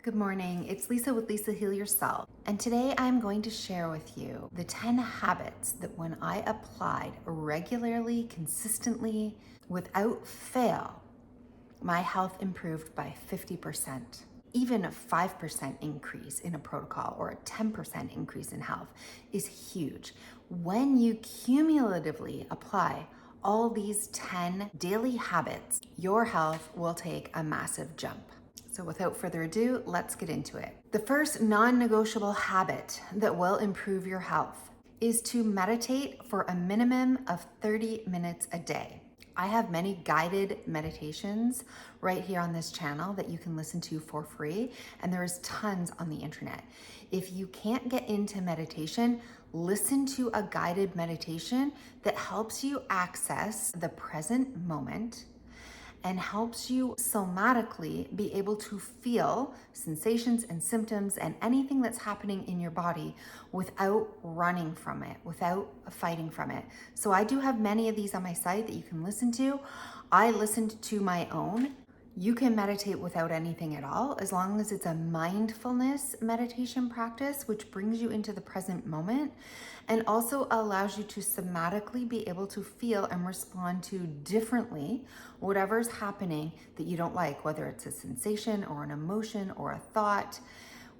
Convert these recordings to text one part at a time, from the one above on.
Good morning, it's Lisa with Lisa Heal Yourself, and today I'm going to share with you the 10 habits that when I applied regularly, consistently, without fail, my health improved by 50%. Even a 5% increase in a protocol or a 10% increase in health is huge. When you cumulatively apply all these 10 daily habits, your health will take a massive jump. So without further ado, let's get into it. The first non-negotiable habit that will improve your health is to meditate for a minimum of 30 minutes a day. I have many guided meditations right here on this channel that you can listen to for free, and there's tons on the internet. If you can't get into meditation, listen to a guided meditation that helps you access the present moment and helps you somatically be able to feel sensations and symptoms and anything that's happening in your body without running from it, without fighting from it. So I do have many of these on my site that you can listen to. I listened to my own. You can meditate without anything at all, as long as it's a mindfulness meditation practice, which brings you into the present moment and also allows you to somatically be able to feel and respond to differently whatever's happening that you don't like, whether it's a sensation or an emotion or a thought.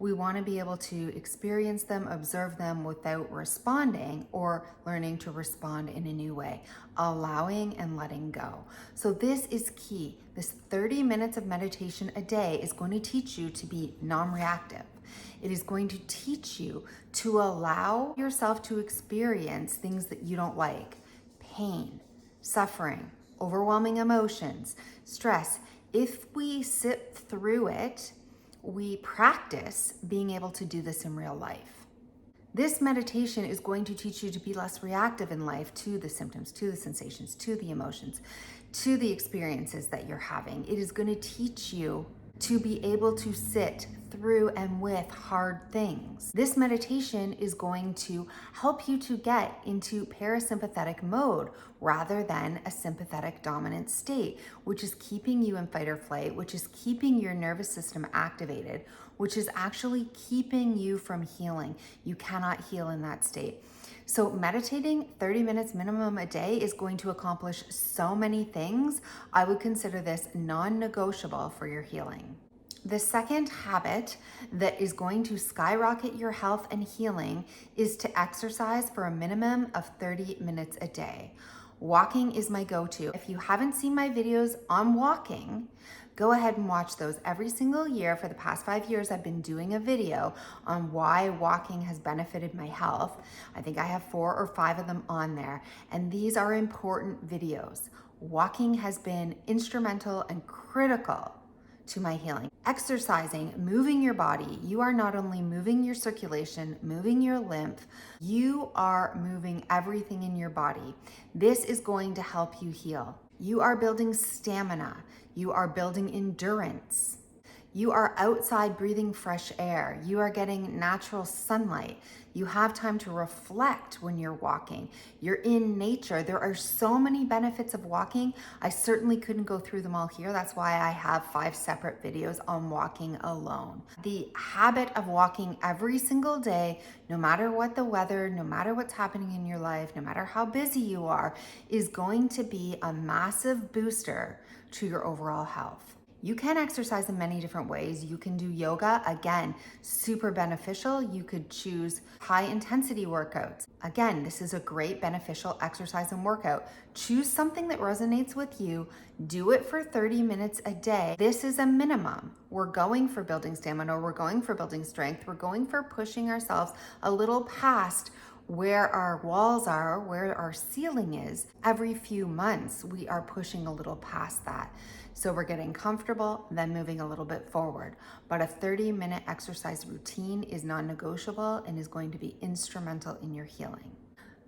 We want to be able to experience them, observe them without responding or learning to respond in a new way, allowing and letting go. So this is key. This 30 minutes of meditation a day is going to teach you to be non-reactive. It is going to teach you to allow yourself to experience things that you don't like, pain, suffering, overwhelming emotions, stress. If we sit through it, we practice being able to do this in real life. This meditation is going to teach you to be less reactive in life to the symptoms, to the sensations, to the emotions, to the experiences that you're having. It is going to teach you to be able to sit through and with hard things. This meditation is going to help you to get into parasympathetic mode rather than a sympathetic dominant state, which is keeping you in fight or flight, which is keeping your nervous system activated, which is actually keeping you from healing. You cannot heal in that state. So meditating 30 minutes minimum a day is going to accomplish so many things. I would consider this non-negotiable for your healing. The second habit that is going to skyrocket your health and healing is to exercise for a minimum of 30 minutes a day. Walking is my go-to. If you haven't seen my videos on walking, go ahead and watch those. Every single year for the past 5 years, I've been doing a video on why walking has benefited my health. I think I have 4 or 5 of them on there, and these are important videos. Walking has been instrumental and critical to my healing. Exercising, moving your body, you are not only moving your circulation, moving your lymph, you are moving everything in your body. This is going to help you heal. You are building stamina. You are building endurance. You are outside breathing fresh air. You are getting natural sunlight. You have time to reflect when you're walking. You're in nature. There are so many benefits of walking. I certainly couldn't go through them all here. That's why I have 5 separate videos on walking alone. The habit of walking every single day, no matter what the weather, no matter what's happening in your life, no matter how busy you are, is going to be a massive booster to your overall health. You can exercise in many different ways. You can do yoga, again, super beneficial. You could choose high intensity workouts. Again, this is a great beneficial exercise and workout. Choose something that resonates with you. Do it for 30 minutes a day. This is a minimum. We're going for building stamina. We're going for building strength. We're going for pushing ourselves a little past where our walls are, where our ceiling is. Every few months, we are pushing a little past that. So we're getting comfortable, then moving a little bit forward. But a 30-minute exercise routine is non-negotiable and is going to be instrumental in your healing.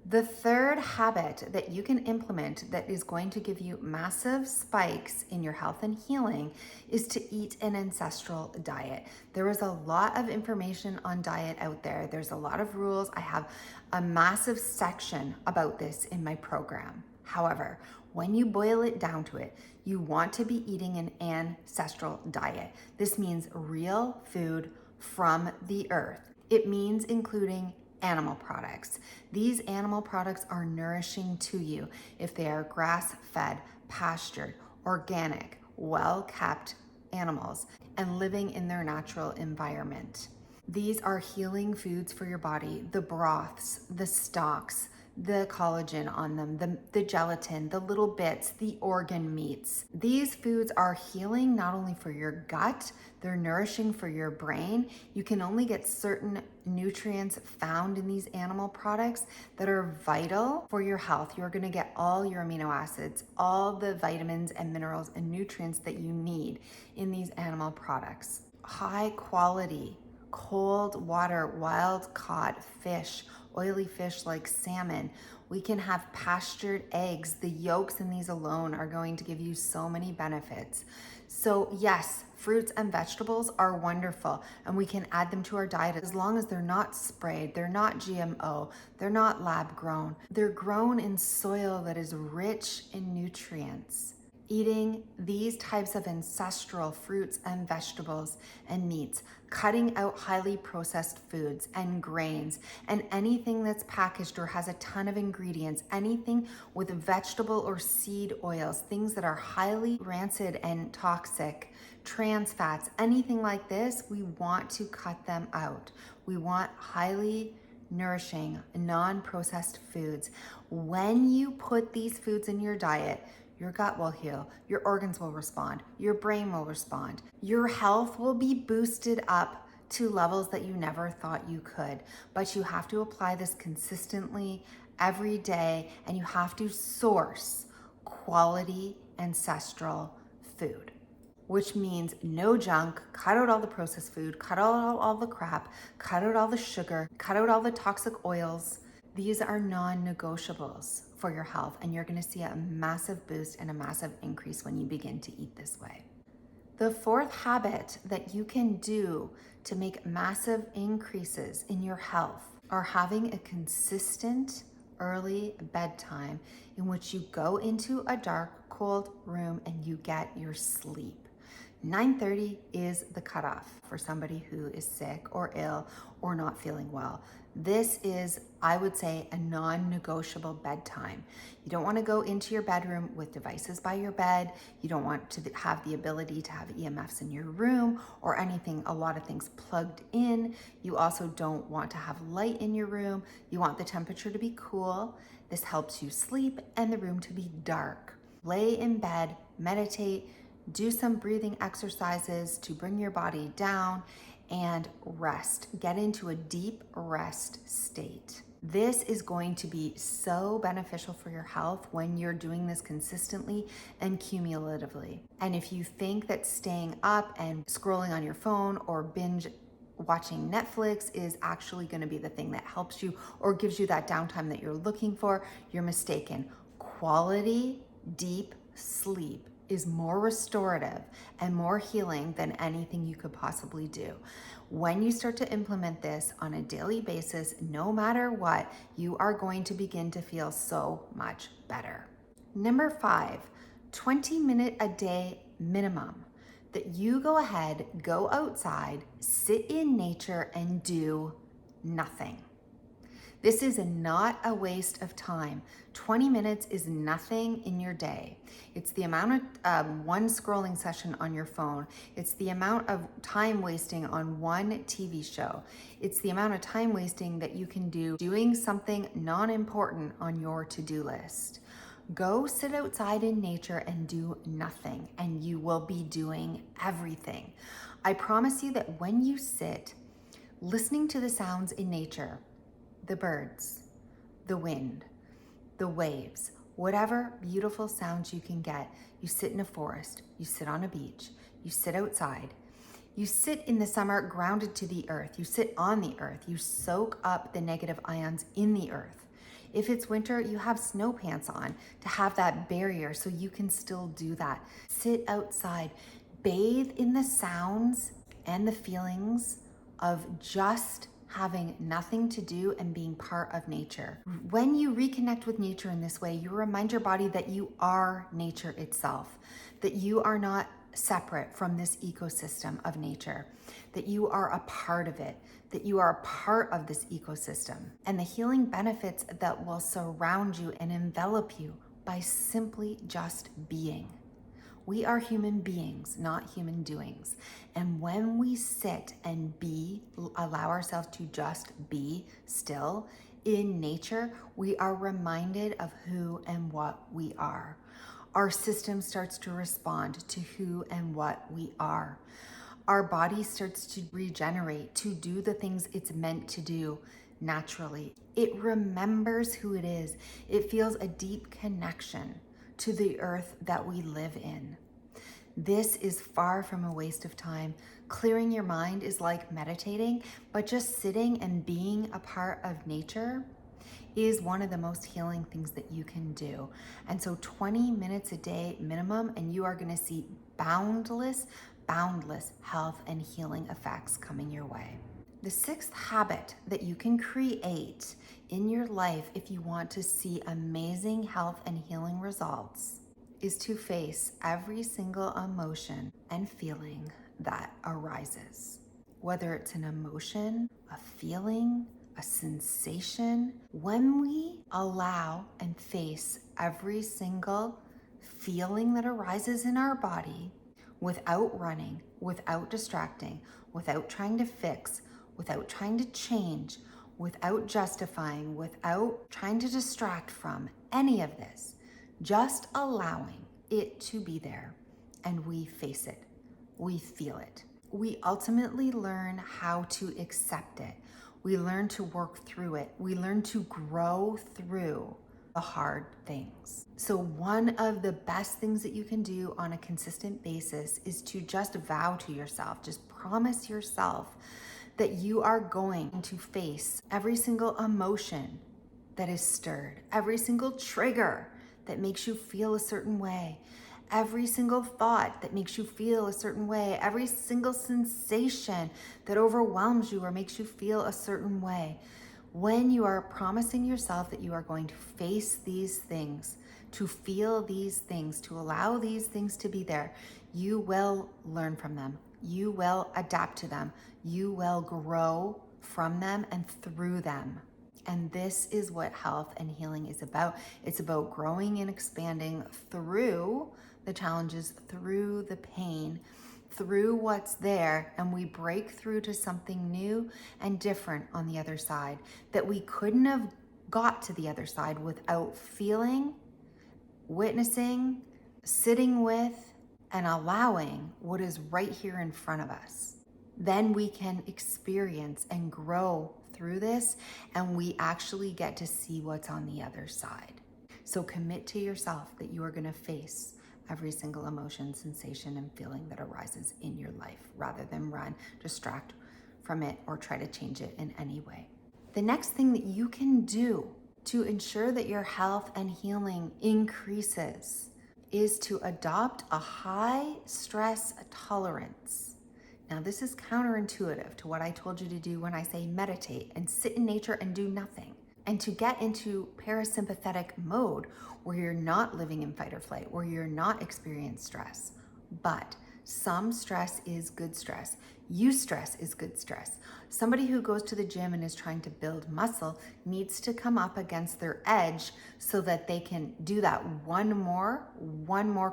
The third habit that you can implement that is going to give you massive spikes in your health and healing is to eat an ancestral diet. There is a lot of information on diet out there. There's a lot of rules. I have a massive section about this in my program. However, When you boil it down to it, you want to be eating an ancestral diet. This means real food from the earth. It means including animal products. These animal products are nourishing to you if they are grass-fed, pastured, organic, well-kept animals and living in their natural environment. These are healing foods for your body. The broths, the stocks, the collagen on them, the gelatin, the little bits, the organ meats. These foods are healing not only for your gut, they're nourishing for your brain. You can only get certain nutrients found in these animal products that are vital for your health. You're gonna get all your amino acids, all the vitamins and minerals and nutrients that you need in these animal products. High quality, cold water, wild caught fish, oily fish like salmon. We can have pastured eggs. The yolks in these alone are going to give you so many benefits. So yes, fruits and vegetables are wonderful and we can add them to our diet as long as they're not sprayed, they're not GMO, they're not lab grown. They're grown in soil that is rich in nutrients. Eating these types of ancestral fruits and vegetables and meats, cutting out highly processed foods and grains and anything that's packaged or has a ton of ingredients, anything with vegetable or seed oils, things that are highly rancid and toxic, trans fats, anything like this, we want to cut them out. We want highly nourishing, non-processed foods. When you put these foods in your diet, your gut will heal, your organs will respond, your brain will respond, your health will be boosted up to levels that you never thought you could. But you have to apply this consistently every day, and you have to source quality ancestral food, which means no junk. Cut out all the processed food, cut out all the crap, cut out all the sugar, cut out all the toxic oils. These are non-negotiables for your health, and you're gonna see a massive boost and a massive increase when you begin to eat this way. The fourth habit that you can do to make massive increases in your health are having a consistent early bedtime in which you go into a dark, cold room and you get your sleep. 9:30 is the cutoff for somebody who is sick or ill or not feeling well. This is, I would say, a non-negotiable bedtime. You don't want to go into your bedroom with devices by your bed. You don't want to have the ability to have EMFs in your room or anything, a lot of things plugged in. You also don't want to have light in your room. You want the temperature to be cool. This helps you sleep and the room to be dark. Lay in bed, meditate, do some breathing exercises to bring your body down and rest. Get into a deep rest state. This is going to be so beneficial for your health when you're doing this consistently and cumulatively. And if you think that staying up and scrolling on your phone or binge watching Netflix is actually going to be the thing that helps you or gives you that downtime that you're looking for, you're mistaken. Quality, deep sleep is more restorative and more healing than anything you could possibly do. When you start to implement this on a daily basis, no matter what, you are going to begin to feel so much better. Number 5, 20-minute a day minimum. That you go ahead, go outside, sit in nature and do nothing. This is not a waste of time. 20 minutes is nothing in your day. It's the amount of one scrolling session on your phone. It's the amount of time wasting on one TV show. It's the amount of time wasting that you can do doing something non-important on your to-do list. Go sit outside in nature and do nothing, and you will be doing everything. I promise you that when you sit, listening to the sounds in nature, the birds, the wind, the waves, whatever beautiful sounds you can get. You sit in a forest, you sit on a beach, you sit outside, you sit in the summer grounded to the earth, you sit on the earth, you soak up the negative ions in the earth. If it's winter, you have snow pants on to have that barrier so you can still do that. Sit outside, bathe in the sounds and the feelings of just having nothing to do and being part of nature. When you reconnect with nature in this way, you remind your body that you are nature itself, that you are not separate from this ecosystem of nature, that you are a part of it, that you are a part of this ecosystem, and the healing benefits that will surround you and envelop you by simply just being. We are human beings, not human doings. And when we sit and allow ourselves to just be still in nature, we are reminded of who and what we are. Our system starts to respond to who and what we are. Our body starts to regenerate, to do the things it's meant to do naturally. It remembers who it is. It feels a deep connection to the earth that we live in. This is far from a waste of time. Clearing your mind is like meditating, but just sitting and being a part of nature is one of the most healing things that you can do. And so 20 minutes a day minimum, and you are gonna see boundless health and healing effects coming your way. The sixth habit that you can create in your life if you want to see amazing health and healing results is to face every single emotion and feeling that arises. Whether it's an emotion, a feeling, a sensation, when we allow and face every single feeling that arises in our body without running, without distracting, without trying to fix, without trying to change, without justifying, without trying to distract from any of this, just allowing it to be there, and we face it, we feel it. We ultimately learn how to accept it. We learn to work through it. We learn to grow through the hard things. So one of the best things that you can do on a consistent basis is to just vow to yourself, just promise yourself that you are going to face every single emotion that is stirred, every single trigger that makes you feel a certain way, every single thought that makes you feel a certain way, every single sensation that overwhelms you or makes you feel a certain way. When you are promising yourself that you are going to face these things, to feel these things, to allow these things to be there, you will learn from them. You will adapt to them. You will grow from them and through them. And this is what health and healing is about. It's about growing and expanding through the challenges, through the pain, through what's there, and we break through to something new and different on the other side that we couldn't have got to the other side without feeling, witnessing, sitting with, and allowing what is right here in front of us. Then we can experience and grow through this, and we actually get to see what's on the other side. So commit to yourself that you are going to face every single emotion, sensation, and feeling that arises in your life rather than run, distract from it, or try to change it in any way. The next thing that you can do to ensure that your health and healing increases is to adopt a high stress tolerance. Now, this is counterintuitive to what I told you to do when I say meditate and sit in nature and do nothing, and to get into parasympathetic mode where you're not living in fight or flight, where you're not experiencing stress. But some stress is good stress. Eustress is good stress. Somebody who goes to the gym and is trying to build muscle needs to come up against their edge so that they can do that one more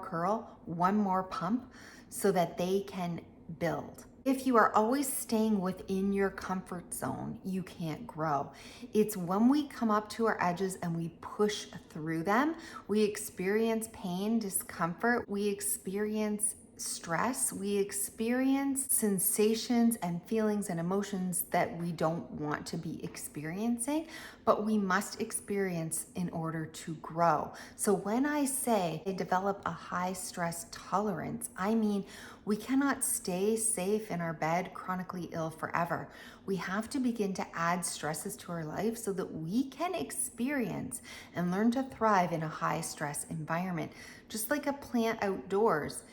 curl, one more pump, so that they can build. If you are always staying within your comfort zone, you can't grow. It's when we come up to our edges and we push through them, we experience pain, discomfort, we experience stress, we experience sensations and feelings and emotions that we don't want to be experiencing, but we must experience in order to grow. So when I say develop a high stress tolerance, I mean we cannot stay safe in our bed chronically ill forever. We have to begin to add stresses to our life so that we can experience and learn to thrive in a high stress environment. Just like a plant outdoors,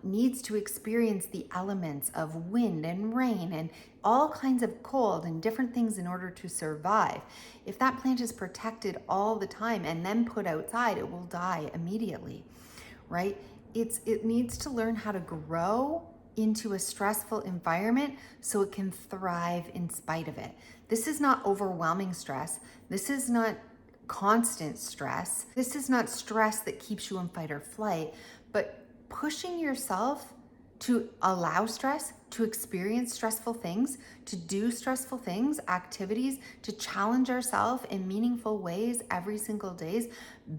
needs to experience the elements of wind and rain and all kinds of cold and different things in order to survive. If that plant is protected all the time and then put outside, it will die immediately, right? It needs to learn how to grow into a stressful environment so it can thrive in spite of it. This is not overwhelming stress. This is not constant stress. This is not stress that keeps you in fight or flight, but pushing yourself to allow stress, to experience stressful things, to do stressful things, activities, to challenge ourselves in meaningful ways every single day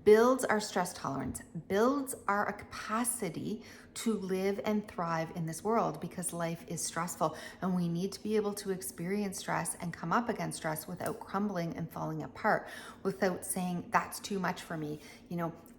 builds our stress tolerance, builds our capacity to live and thrive in this world, because life is stressful and we need to be able to experience stress and come up against stress without crumbling and falling apart, without saying that's too much for me.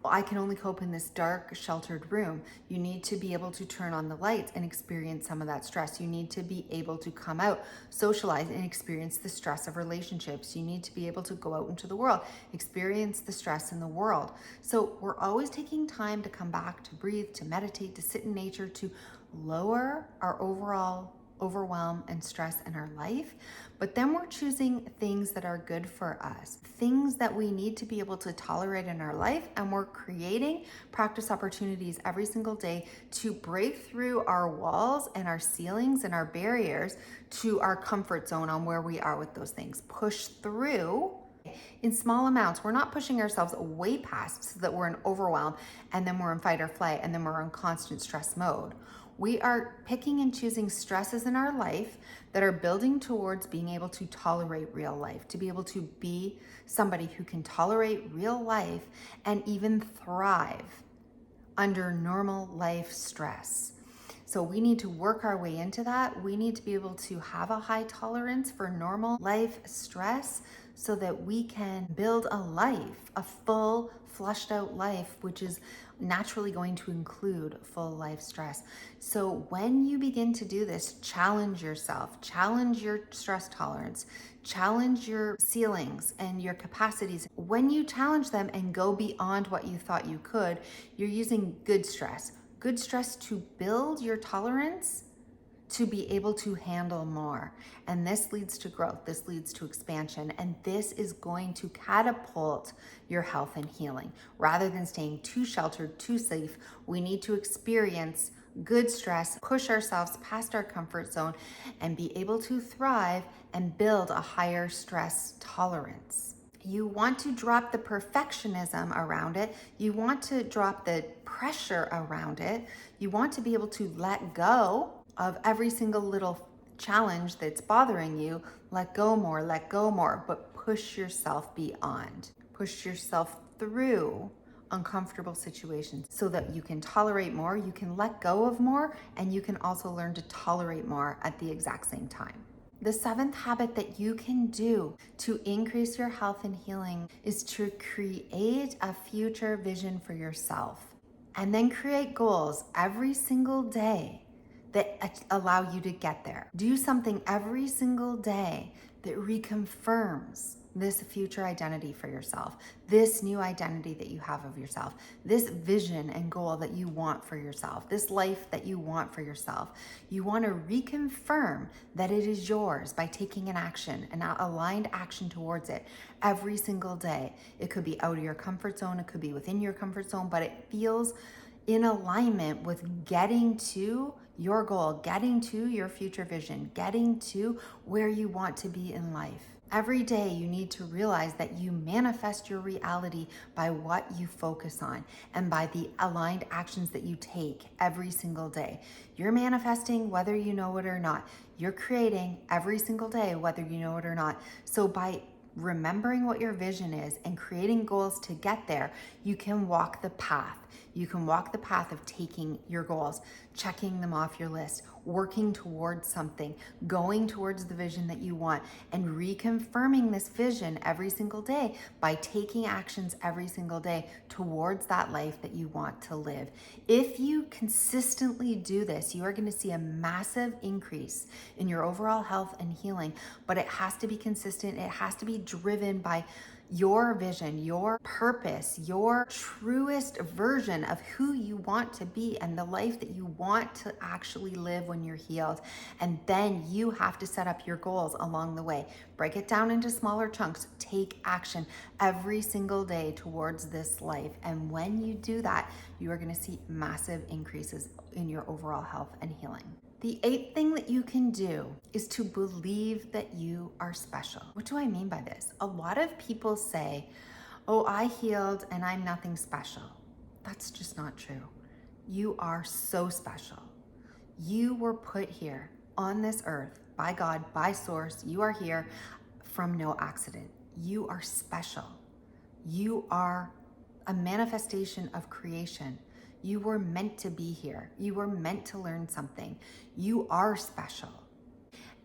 I can only cope in this dark, sheltered room. You need to be able to turn on the lights and experience some of that stress. You need to be able to come out, socialize, and experience the stress of relationships. You need to be able to go out into the world, experience the stress in the world. So we're always taking time to come back, to breathe, to meditate, to sit in nature, to lower our overall overwhelm and stress in our life. But then we're choosing things that are good for us, things that we need to be able to tolerate in our life, and we're creating practice opportunities every single day to break through our walls and our ceilings and our barriers to our comfort zone on where we are with those things. Push through in small amounts. We're not pushing ourselves way past so that we're in overwhelm and then we're in fight or flight and then we're in constant stress mode. We are picking and choosing stresses in our life that are building towards being able to tolerate real life, to be able to be somebody who can tolerate real life and even thrive under normal life stress. So we need to work our way into that. We need to be able to have a high tolerance for normal life stress so that we can build a life, a full, flushed out life, which is naturally going to include full life stress. So when you begin to do this, challenge yourself, challenge your stress tolerance, challenge your ceilings and your capacities. When you challenge them and go beyond what you thought you could, you're using good stress to build your tolerance to be able to handle more. And this leads to growth, this leads to expansion, and this is going to catapult your health and healing. Rather than staying too sheltered, too safe, we need to experience good stress, push ourselves past our comfort zone, and be able to thrive and build a higher stress tolerance. You want to drop the perfectionism around it. You want to drop the pressure around it. You want to be able to let go of every single little challenge that's bothering you. Let go more, but push yourself beyond. Push yourself through uncomfortable situations so that you can tolerate more, you can let go of more, and you can also learn to tolerate more at the exact same time. The seventh habit that you can do to increase your health and healing is to create a future vision for yourself, and then create goals every single day that allow you to get there. Do something every single day that reconfirms this future identity for yourself, this new identity that you have of yourself, this vision and goal that you want for yourself, this life that you want for yourself. You want to reconfirm that it is yours by taking an action, an aligned action towards it every single day. It could be out of your comfort zone, it could be within your comfort zone, but it feels in alignment with getting to your goal, getting to your future vision, getting to where you want to be in life. Every day you need to realize that you manifest your reality by what you focus on and by the aligned actions that you take every single day. You're manifesting whether you know it or not. You're creating every single day whether you know it or not. So by remembering what your vision is and creating goals to get there, you can walk the path. You can walk the path of taking your goals, checking them off your list, working towards something, going towards the vision that you want, and reconfirming this vision every single day by taking actions every single day towards that life that you want to live. If you consistently do this, you are going to see a massive increase in your overall health and healing, but it has to be consistent. It has to be driven by your vision, your purpose, your truest version of who you want to be and the life that you want to actually live when you're healed. And then you have to set up your goals along the way. Break it down into smaller chunks. Take action every single day towards this life. And when you do that, you are going to see massive increases in your overall health and healing. The 8th thing that you can do is to believe that you are special. What do I mean by this? A lot of people say, oh, I healed and I'm nothing special. That's just not true. You are so special. You were put here on this earth by God, by source. You are here from no accident. You are special. You are a manifestation of creation. You were meant to be here. You were meant to learn something. You are special.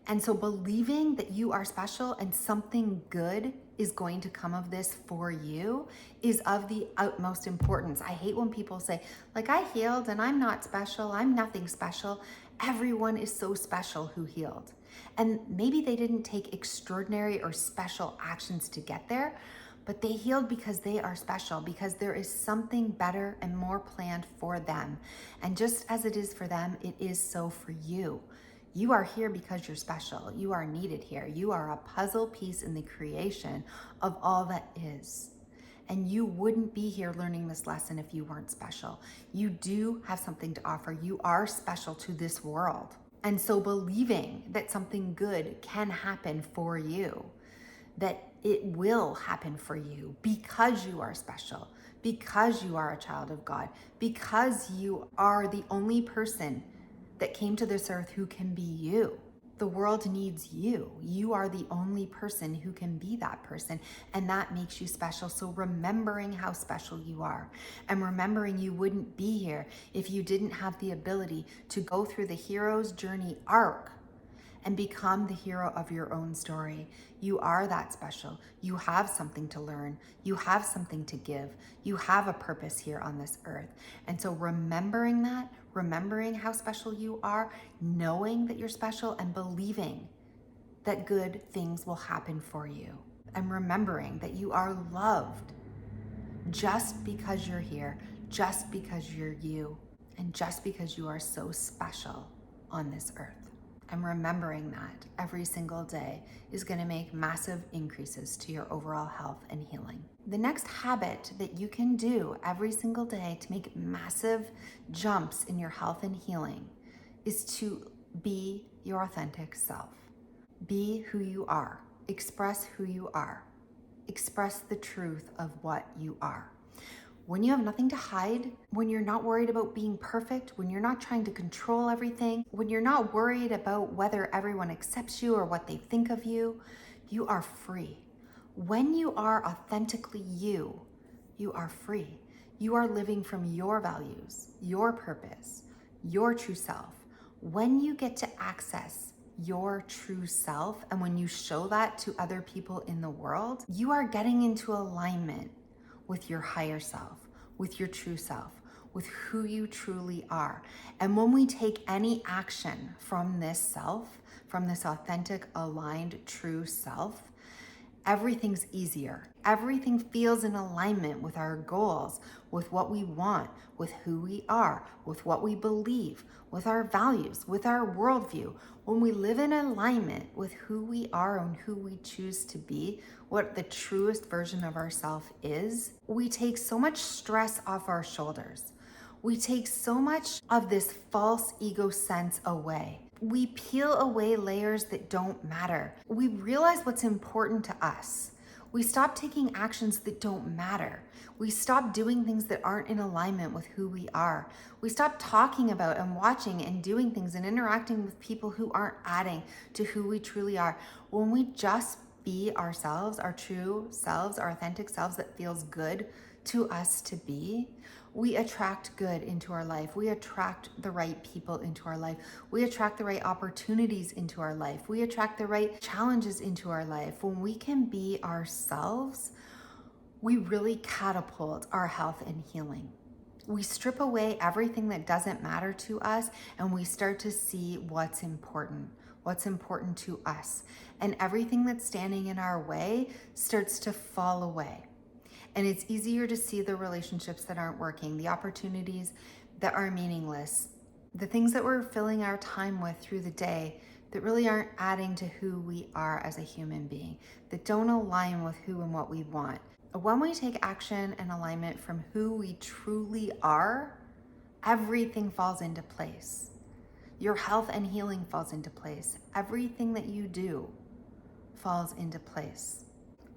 And so believing that you are special and something good is going to come of this for you is of the utmost importance. I hate when people say, like, I healed and I'm not special. I'm nothing special. Everyone is so special who healed. And maybe they didn't take extraordinary or special actions to get there, but they healed because they are special, because there is something better and more planned for them. And just as it is for them, it is so for you. You are here because you're special. You are needed here. You are a puzzle piece in the creation of all that is. And you wouldn't be here learning this lesson if you weren't special. You do have something to offer. You are special to this world. And so believing that something good can happen for you, that it will happen for you because you are special, because you are a child of God, because you are the only person that came to this earth who can be you. The world needs you. You are the only person who can be that person, and that makes you special. So remembering how special you are, and remembering you wouldn't be here if you didn't have the ability to go through the hero's journey arc and become the hero of your own story. You are that special. You have something to learn. You have something to give. You have a purpose here on this earth. And so remembering that, remembering how special you are, knowing that you're special, and believing that good things will happen for you. And remembering that you are loved just because you're here, just because you're you, and just because you are so special on this earth. And remembering that every single day is going to make massive increases to your overall health and healing. The next habit that you can do every single day to make massive jumps in your health and healing is to be your authentic self. Be who you are. Express who you are. Express the truth of what you are. When you have nothing to hide, when you're not worried about being perfect, when you're not trying to control everything, when you're not worried about whether everyone accepts you or what they think of you, you are free. When you are authentically you, you are free. You are living from your values, your purpose, your true self. When you get to access your true self, and when you show that to other people in the world, you are getting into alignment with your higher self, with your true self, with who you truly are. And when we take any action from this self, from this authentic, aligned, true self, everything's easier. Everything feels in alignment with our goals, with what we want, with who we are, with what we believe, with our values, with our worldview. When we live in alignment with who we are and who we choose to be, what the truest version of ourselves is, we take so much stress off our shoulders. We take so much of this false ego sense away. We peel away layers that don't matter. We realize what's important to us. We stop taking actions that don't matter. We stop doing things that aren't in alignment with who we are. We stop talking about and watching and doing things and interacting with people who aren't adding to who we truly are. When we just be ourselves, our true selves, our authentic selves that feels good to us to be, we attract good into our life. We attract the right people into our life. We attract the right opportunities into our life. We attract the right challenges into our life. When we can be ourselves, we really catapult our health and healing. We strip away everything that doesn't matter to us, and we start to see what's important. what's important to us. And everything that's standing in our way starts to fall away. And it's easier to see the relationships that aren't working, the opportunities that are meaningless, the things that we're filling our time with through the day that really aren't adding to who we are as a human being, that don't align with who and what we want. When we take action and alignment from who we truly are, everything falls into place. Your health and healing falls into place. Everything that you do falls into place.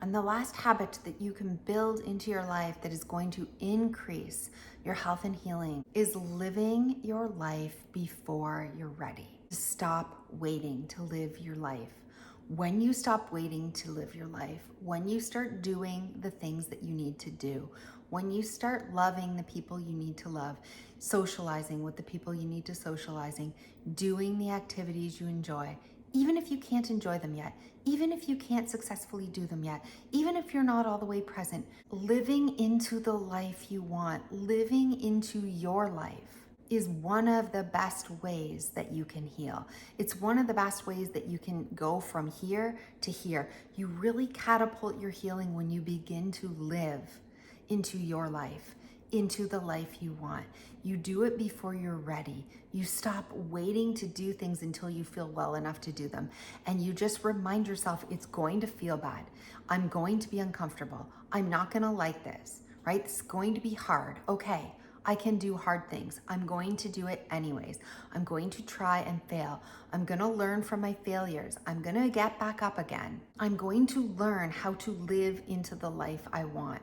And the last habit that you can build into your life that is going to increase your health and healing is living your life before you're ready. Stop waiting to live your life. When you stop waiting to live your life, when you start doing the things that you need to do, when you start loving the people you need to love, socializing with the people you need to socializing, doing the activities you enjoy, even if you can't enjoy them yet, even if you can't successfully do them yet, even if you're not all the way present, living into the life you want, living into your life is one of the best ways that you can heal. It's one of the best ways that you can go from here to here. You really catapult your healing when you begin to live into your life, into the life you want. You do it before you're ready. You stop waiting to do things until you feel well enough to do them. And you just remind yourself, it's going to feel bad. I'm going to be uncomfortable. I'm not going to like this, right? It's going to be hard. Okay, I can do hard things. I'm going to do it anyways. I'm going to try and fail. I'm going to learn from my failures. I'm going to get back up again. I'm going to learn how to live into the life I want.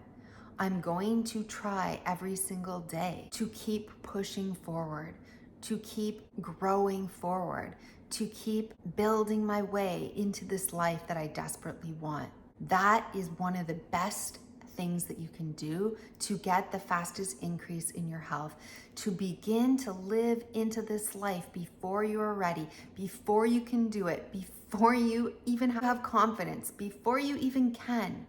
I'm going to try every single day to keep pushing forward, to keep growing forward, to keep building my way into this life that I desperately want. That is one of the best things that you can do to get the fastest increase in your health, to begin to live into this life before you are ready, before you can do it, before you even have confidence, before you even can.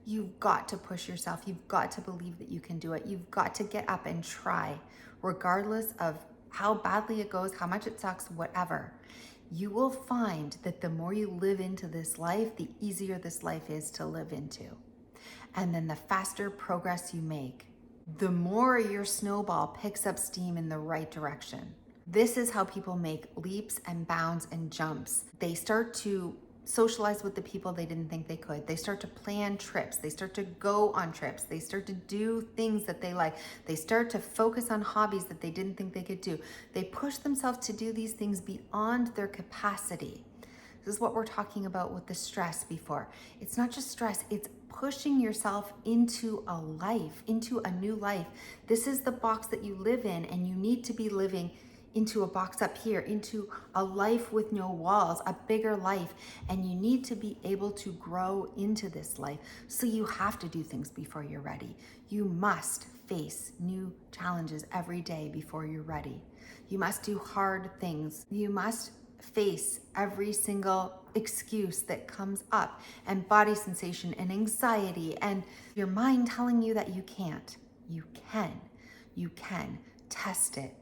You've got to push yourself. You've got to believe that you can do it. You've got to get up and try, regardless of how badly it goes, how much it sucks, whatever. You will find that the more you live into this life, the easier this life is to live into. And then the faster progress you make, the more your snowball picks up steam in the right direction. This is how people make leaps and bounds and jumps. They start to socialize with the people they didn't think they could. They start to plan trips. They start to go on trips. They start to do things that they like. They start to focus on hobbies that they didn't think they could do. They push themselves to do these things beyond their capacity. This is what we're talking about with the stress before. It's not just stress, it's pushing yourself into a life, into a new life. This is the box that you live in, and you need to be living into a box up here, into a life with no walls, a bigger life. And you need to be able to grow into this life. So you have to do things before you're ready. You must face new challenges every day before you're ready. You must do hard things. You must face every single excuse that comes up, and body sensation and anxiety and your mind telling you that you can't. You can. You can. Test it.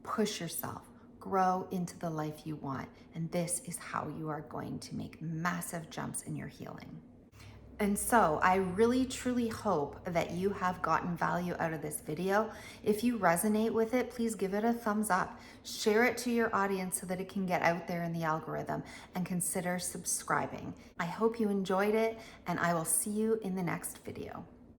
Push yourself. Grow into the life you want. And this is how you are going to make massive jumps in your healing. And so I really truly hope that you have gotten value out of this video. If you resonate with it, please give it a thumbs up. Share it to your audience so that it can get out there in the algorithm, and consider subscribing. I hope you enjoyed it, and I will see you in the next video.